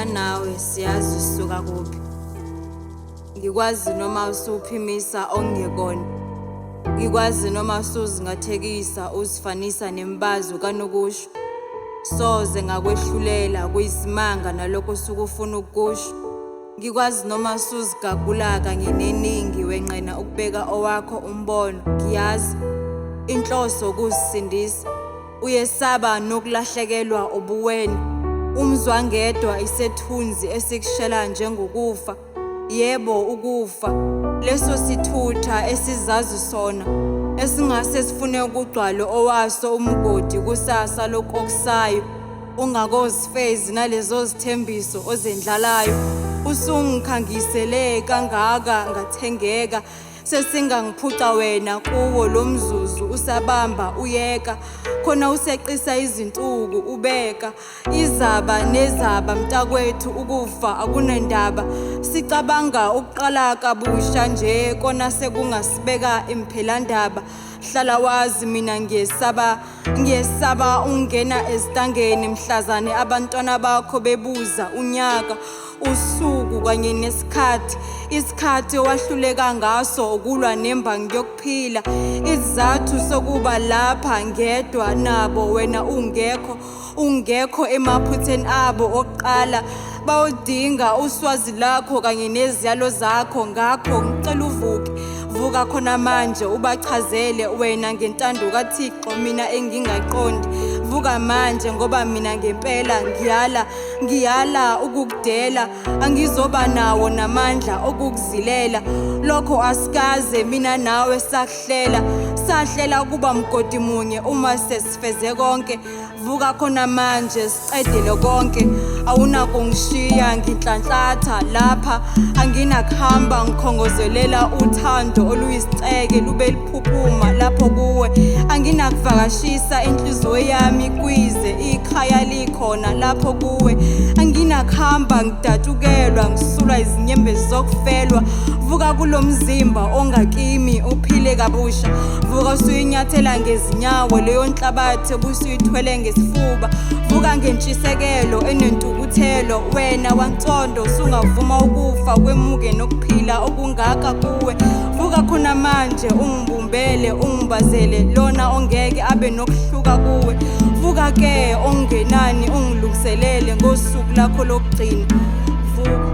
Mina nawe siyazi sisuka kuphi. Ngikwazi noma usuphimisa ongekona. Ngikwazi noma usuzingathekisa uzifanisa nembazo kanokusho. Soze ngakwehlulela kuyisimanga nalokho usukufuna ukusho. Ngikwazi noma usuzigagula kanye neningi wenqena ukubeka owakho umbono. Ngiyazi inhloso ukuzisindisa. Uyesaba nokulahlekelwa ubuwena. Umzwangedwa isethunzi esikushela njengokufa. Yebo ukufa. Leso sithutha esizazi sona. Esingase sifune ukugcwala owaso umgodi kusasa lokusayo. Ungakozifezi nalezo zithembiso ozendlalayo. Usungikhangisele kangaka ngathengeka. Sesingangiphuca wena kuwo lo mzuzu usabamba uyeka. Khona useqisa izinsuku ubeka. Izaba nezaba mntakwethu ukufa akunendaba. Sicabanga ukuqala kabusha nje kona sekungasibeka imphelandaba. Hlala wazi mina ngiyesaba ungena ezitangeni mhlazane abantwana bakho bebuza unyaka. Usuku kanye nesikhathi. Isikhathi owahluleka ngaso ukulwa nembangi yokuphila. Izathu sokuba lapha ngedwa nabo wena ungekho emaphutheni abo oqala. Bawudinga uswazi lakho kanye neziyalo zakho. Ngakho ngicela uvuke. Vuka khona manje ubachazele wena ngentando kaThixo mina engingaqondi. Vuka manje ngoba mina ngempela ngiyala ukukudela. Angizoba nawo namandla okukuzilela. Lokho asikaze mina nawe sahlela ukuba mgodi munye uma sesifeze konke. Vuka khona manje sicedele konke. Awunakungishiya nginhlanhlatha lapha. Anginakuhamba ngikhongozelela uthando oluyisiceke lube liphuphuma lapho kuwe. Anginakuvakashisa inhliziyo yami kwize ikhaya likhona lapho kuwe. Anginakuhamba ngidatukelwa ngisulwa izinyembezi zokufelwa. Vuka kulo mzimba ongakimi uphile kabusha. Vuka usuyinyathela ngezinyawo leyo nhlabathi obusuyithwele ngesifuba. Vuka ngentshisekelo enentukuthelo. Wena wantondo usungavuma ukufa kwemuke nokuphila okungaka kuwe. Vuka khona manje ungibumbele ungibazele lona ongeke abe nokuhluka kuwe. Vuka ke ongenani ungilungiselele ngosuku lakho lokugcina. Vuka.